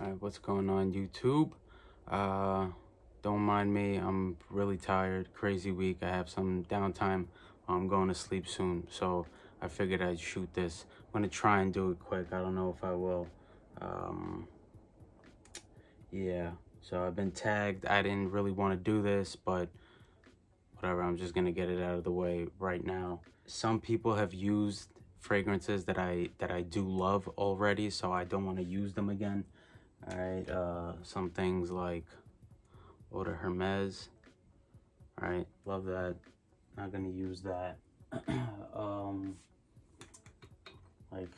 Alright, what's going on YouTube? Don't mind me, I'm really tired, crazy week. I have some downtime. I'm going to sleep soon, so I figured I'd shoot this. I'm gonna try and do it quick. I don't know if I will. Yeah, so I've been tagged. I didn't really want to do this, but whatever, I'm just gonna get it out of the way right now. Some people have used fragrances that I do love already, so I don't want to use them again. All right, some things like Eau de Hermes. All right, love that. Not gonna use that. Like,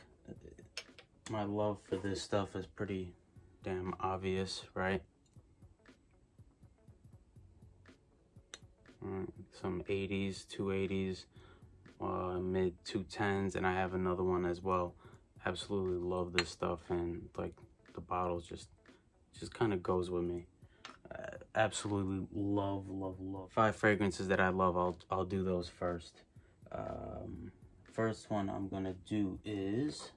my love for this stuff is pretty damn obvious, right? Some 80s, 280s, mid 210s, and I have another one as well. Absolutely love this stuff, and like the bottle just kind of goes with me. Absolutely love. 5 fragrances that I love. I'll do those first. First one I'm gonna do is,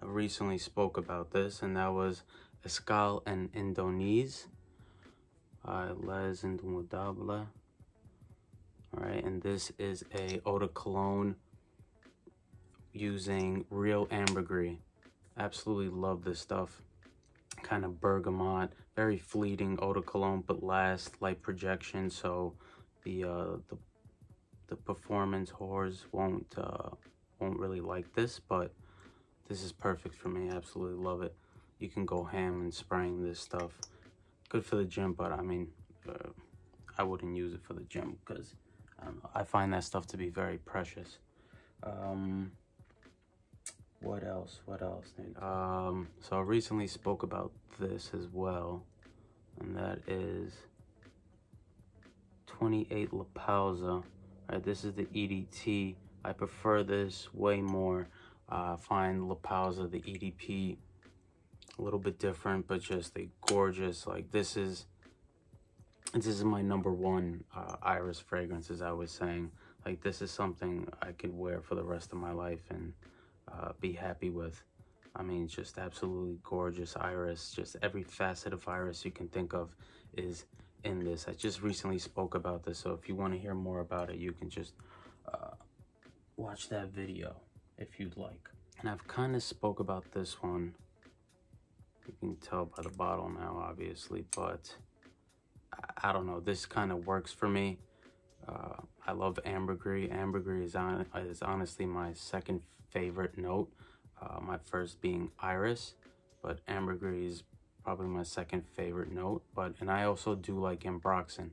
I recently spoke about this, and that was Escale and Indonesia, Les Indomables. All right, and this is a eau de cologne using real ambergris. Absolutely love this stuff. Kind of bergamot, very fleeting eau de cologne, but lasts, light projection, so the performance whores won't really like this, but this is perfect for me. Absolutely love it. You can go ham and spraying this stuff. Good for the gym, but I mean, I wouldn't use it for the gym because I don't know, I find that stuff to be very precious. What else? So I recently spoke about this as well, and that is 28 La Pausa. Right, this is the EDT. I prefer this way more. Find La Pausa, the EDP, a little bit different, but just a gorgeous. Like this is my #1 Iris fragrance, as I was saying. Like this is something I could wear for the rest of my life and be happy with. I mean, just absolutely gorgeous Iris. Just every facet of Iris you can think of is in this. I just recently spoke about this, so if you want to hear more about it, you can just watch that video if you'd like. And I've kind of spoke about this one. You can tell by the bottle now, obviously, but I don't know. This kind of works for me. I love ambergris. Ambergris is honestly my second favorite note. My first being Iris, but ambergris is probably my second favorite note. And I also do like ambroxan.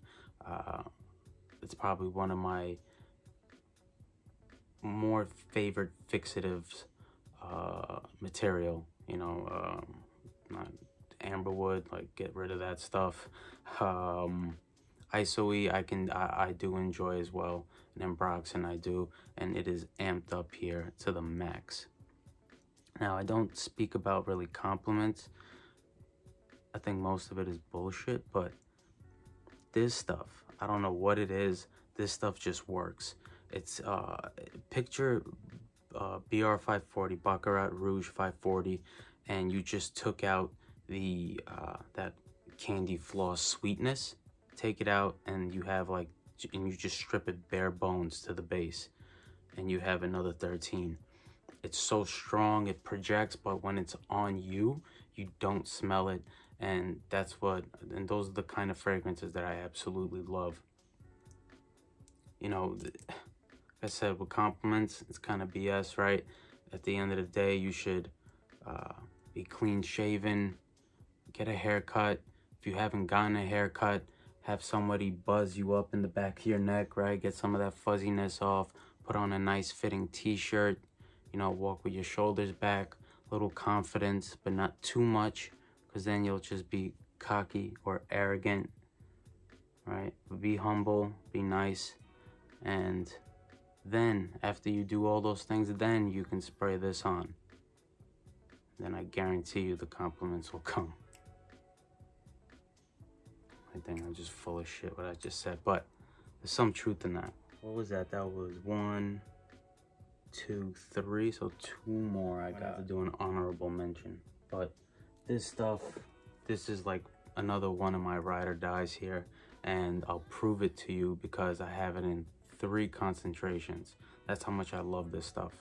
It's probably one of my more favorite fixatives material. You know, not amberwood. Like get rid of that stuff. ISOE I do enjoy as well, and ambroxan I do, and it is amped up here to the max. Now I don't speak about really compliments. I think most of it is bullshit, but this stuff, I don't know what it is, this stuff just works. It's picture BR 540, Baccarat Rouge 540, and you just took out the that candy floss sweetness. Take it out, and you have like, and you just strip it bare bones to the base, and you have another 13. It's so strong, it projects, but when it's on you, you don't smell it, and and those are the kind of fragrances that I absolutely love. You know, like I said, with compliments, it's kind of BS, right? At the end of the day, you should be clean shaven, get a haircut. If you haven't gotten a haircut, have somebody buzz you up in the back of your neck, right? Get some of that fuzziness off. Put on a nice fitting t-shirt. You know, walk with your shoulders back. A little confidence, but not too much, because then you'll just be cocky or arrogant, right? Be humble, be nice. And then, after you do all those things, then you can spray this on. Then I guarantee you the compliments will come. I think I'm just full of shit what I just said, but there's some truth in that. What was that? That was 1, 2, 3, so 2 more I got to do an honorable mention. But this stuff this is like another one of my ride or dies here, and I'll prove it to you because I have it in 3 concentrations. That's how much I love this stuff.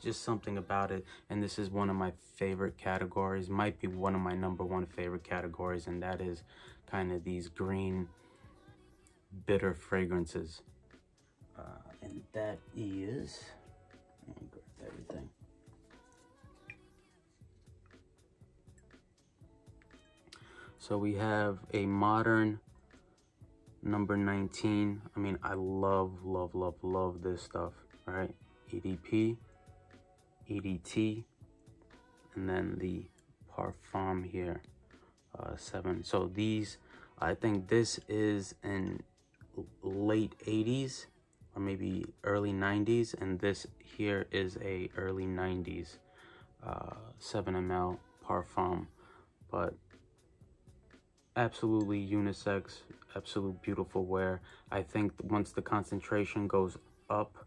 Just something about it, and this is one of my favorite categories, might be one of my #1 favorite categories, and that is kind of these green bitter fragrances. And that is, let me grab everything. So we have a modern number 19. I mean, I love this stuff, right? EDP, EDT, and then the Perfume here, 7. So these, I think this is in late 80s or maybe early 90s, and this here is a early 90s 7 ml Perfume, but absolutely unisex, absolute beautiful wear. I think once the concentration goes up,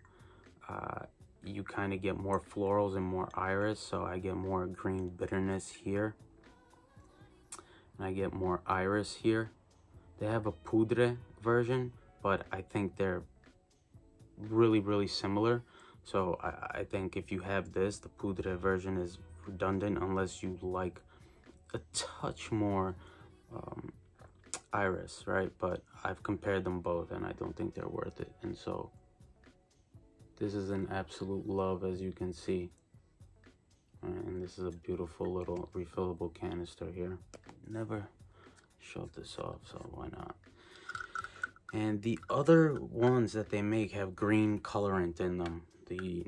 you kind of get more florals and more iris, so I get more green bitterness here, and I get more iris here. They have a poudre version, but I think they're really similar. So I think if you have this, the poudre version is redundant unless you like a touch more iris, right? But I've compared them both and I don't think they're worth it. And so this is an absolute love, as you can see. And this is a beautiful little refillable canister here. Never showed this off, so why not? And the other ones that they make have green colorant in them, the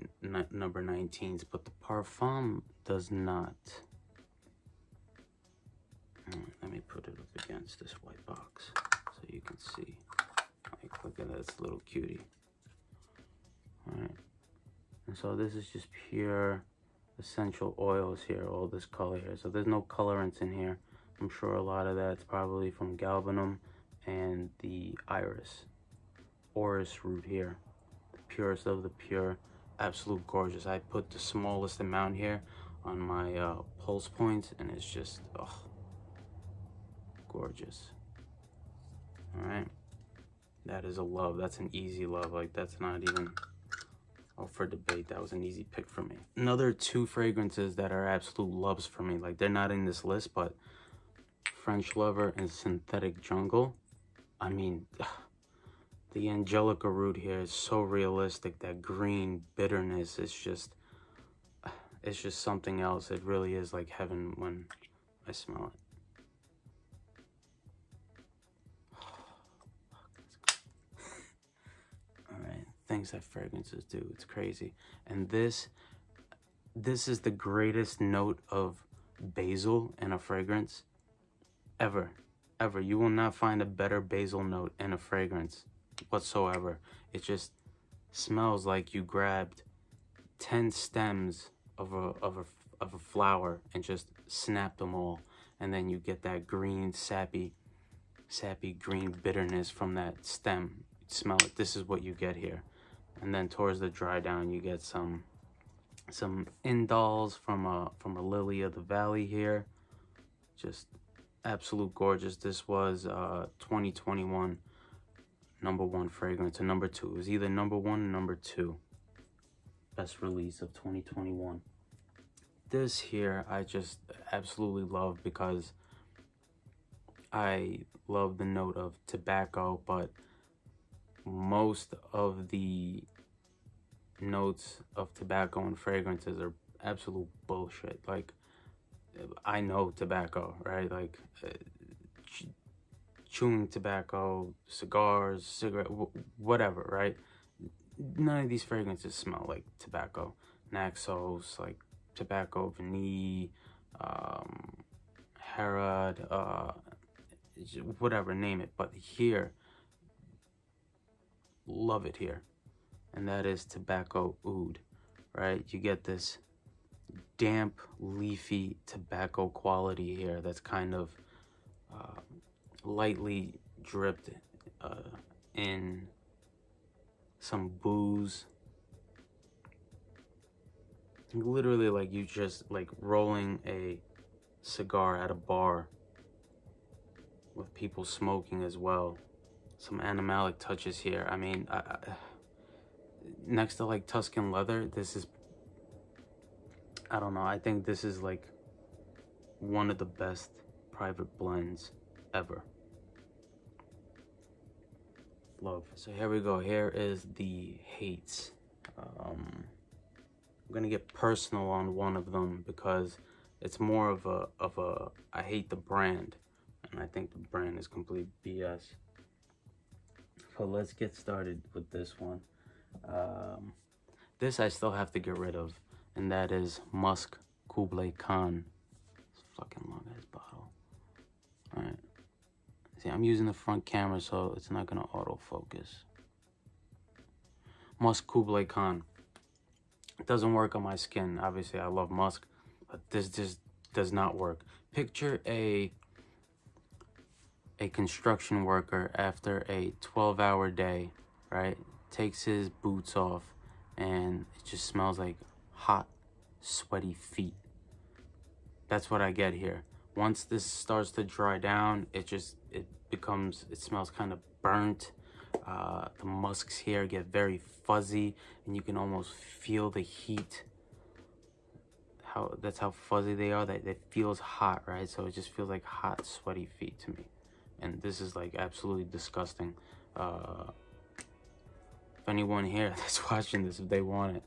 number 19s, but the Perfume does not. Let me put it up against this white box so you can see. Like, look at this little cutie. Alright, and so this is just pure essential oils here, all this color here. So there's no colorants in here. I'm sure a lot of that's probably from galbanum and the orris root here. The purest of the pure, absolute gorgeous. I put the smallest amount here on my pulse points, and it's just, oh, gorgeous. Alright, that is a love. That's an easy love. Like, that's not even up for debate. That was an easy pick for me. Another 2 fragrances that are absolute loves for me, like, they're not in this list, but French Lover and Synthetic Jungle. I mean, the Angelica root here is so realistic. That green bitterness is just, it's just something else. It really is like heaven when I smell it. Things that fragrances do, it's crazy. And this is the greatest note of basil in a fragrance ever. You will not find a better basil note in a fragrance whatsoever. It just smells like you grabbed 10 stems of a flower and just snapped them all, and then you get that green sappy green bitterness from that stem. Smell it. This is what you get here. And then towards the dry down, you get some indals from a lily of the valley here. Just absolute gorgeous. This was 2021 #1 fragrance, and #2. It was either #1 or #2 best release of 2021. This here I just absolutely love because I love the note of tobacco, but most of the notes of tobacco and fragrances are absolute bullshit. Like, I know tobacco, right? Like, chewing tobacco, cigars, cigarette, whatever, right? None of these fragrances smell like tobacco. Naxos, like tobacco, vanille, Harrod, whatever, name it. But here, love it here, and that is tobacco oud, right? You get this damp, leafy tobacco quality here that's kind of lightly dripped in some booze. Literally, like, you just like rolling a cigar at a bar with people smoking as well. Some animalic touches here. I mean, next to like Tuscan leather, this is, I don't know, I think this is like one of the best private blends ever. Love. So here we go. Here is the hates. I'm gonna get personal on one of them because it's more of a I hate the brand, and I think the brand is complete BS. So let's get started with this one. This I still have to get rid of, and that is Musk Kublai Khan. It's fucking long ass bottle. All right. See, I'm using the front camera, so it's not gonna autofocus. Musk Kublai Khan. It doesn't work on my skin. Obviously, I love musk, but this just does not work. Picture a construction worker after a 12-hour day, right? Takes his boots off, and it just smells like hot, sweaty feet. That's what I get here. Once this starts to dry down, it smells kind of burnt. The musks here get very fuzzy, and you can almost feel the heat. That's how fuzzy they are. That it feels hot, right? So it just feels like hot, sweaty feet to me. And this is like absolutely disgusting. If anyone here that's watching this, if they want it,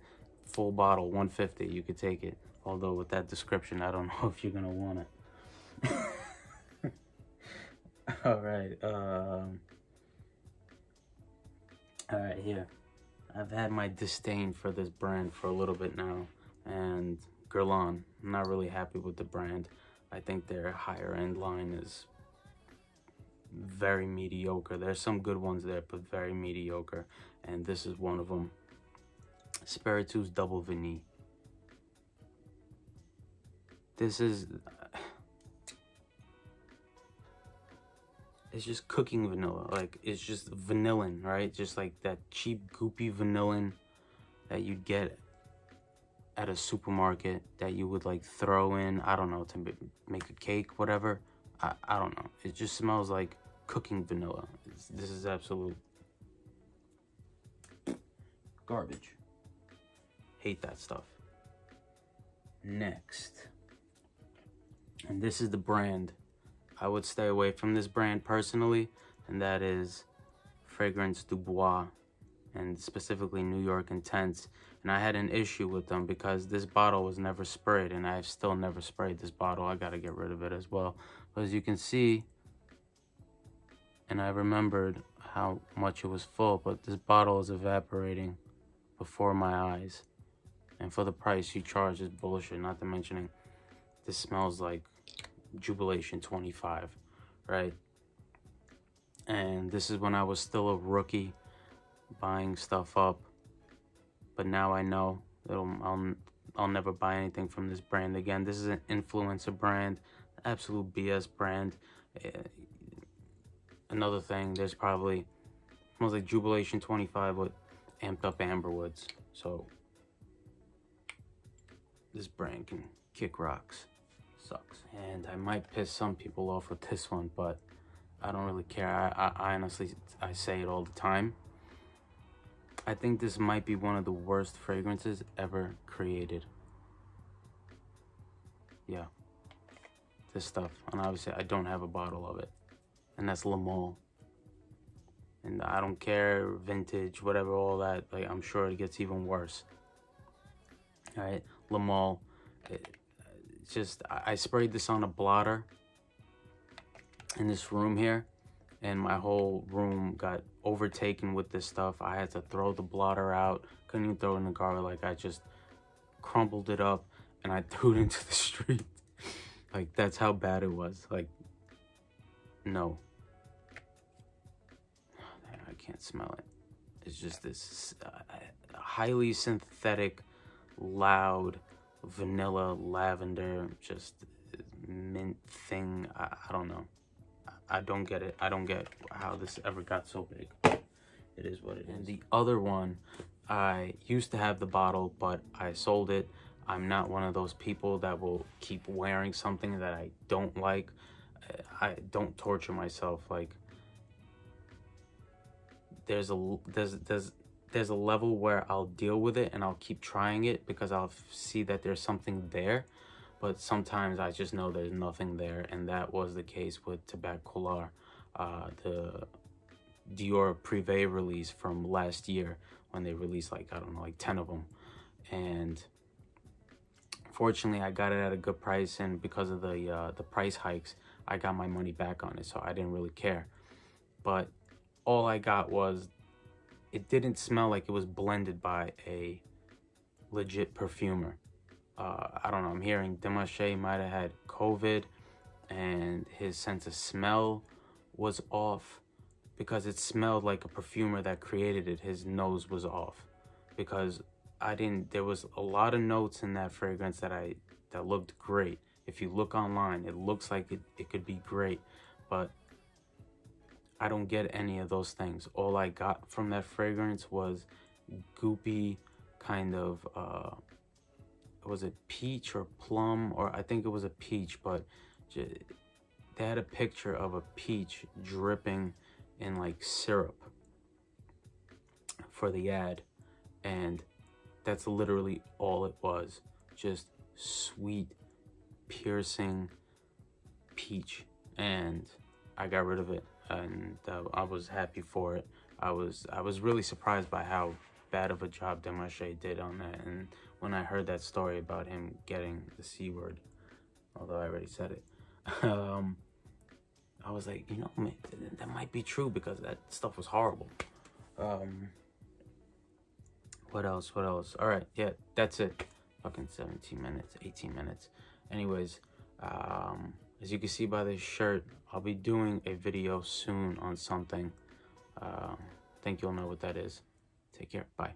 full bottle, $150, you could take it. Although with that description, I don't know if you're gonna want it. All right. All right, here. I've had my disdain for this brand for a little bit now, and Guerlain, I'm not really happy with the brand. I think their higher end line is very mediocre. There's some good ones there, but very mediocre, and this is one of them. Spiritus Double Vanille. This is, it's just cooking vanilla. Like, it's just vanillin, right? Just like that cheap, goopy vanillin that you'd get at a supermarket that you would like throw in, I don't know, to make a cake, whatever. I don't know. It just smells like cooking vanilla. This is absolute garbage. Hate that stuff. Next. And this is the brand. I would stay away from this brand personally, and that is Fragrance du Bois, and specifically New York Intense. And I had an issue with them because this bottle was never sprayed, and I've still never sprayed this bottle. I gotta get rid of it as well. But as you can see, and I remembered how much it was full, but this bottle is evaporating before my eyes. And for the price you charge is bullshit, not to mention this smells like Jubilation 25, right? And this is when I was still a rookie buying stuff up, but now I know I'll never buy anything from this brand again. This is an influencer brand, absolute BS brand. Another thing, there's probably smells like Jubilation 25 with amped up amberwoods. So this brand can kick rocks. Sucks. And I might piss some people off with this one, but I don't really care. I honestly, I say it all the time. I think this might be one of the worst fragrances ever created. Yeah. This stuff. And obviously I don't have a bottle of it. And that's Le Male. And I don't care, vintage, whatever, all that. Like, I'm sure it gets even worse. Alright, Le Male. It's just, I sprayed this on a blotter in this room here, and my whole room got overtaken with this stuff. I had to throw the blotter out. Couldn't even throw it in the garbage. Like, I just crumpled it up and I threw it into the street. Like, that's how bad it was. Like, no. I can't smell it. It's just this highly synthetic, loud, vanilla, lavender, just mint thing. I don't know. I don't get it. I don't get how this ever got so big. It is what it is. And the other one, I used to have the bottle, but I sold it. I'm not one of those people that will keep wearing something that I don't like. I don't torture myself. Like, there's a level where I'll deal with it and I'll keep trying it because I'll see that there's something there. But sometimes I just know there's nothing there, and that was the case with Tabac Couleur, the Dior Privé release from last year, when they released, like, I don't know, like 10 of them. And fortunately, I got it at a good price, and because of the price hikes, I got my money back on it, so I didn't really care. But all I got was, it didn't smell like it was blended by a legit perfumer. I don't know, I'm hearing Demarche might have had COVID and his sense of smell was off, because it smelled like a perfumer that created it. His nose was off, because there was a lot of notes in that fragrance that looked great. If you look online, it looks like it could be great, but I don't get any of those things. All I got from that fragrance was goopy kind of, was it peach or plum? Or I think it was a peach, but they had a picture of a peach dripping in like syrup for the ad, and that's literally all it was. Just sweet, piercing peach, and I got rid of it, and I was happy for it. I was really surprised by how bad of a job Demarche did on that. And when I heard that story about him getting the C word, although I already said it, I was like, you know, man, that might be true, because that stuff was horrible. What else? All right, yeah, that's it. Fucking 17 minutes, 18 minutes. Anyways, as you can see by this shirt, I'll be doing a video soon on something. Think you'll know what that is. Take care. Bye.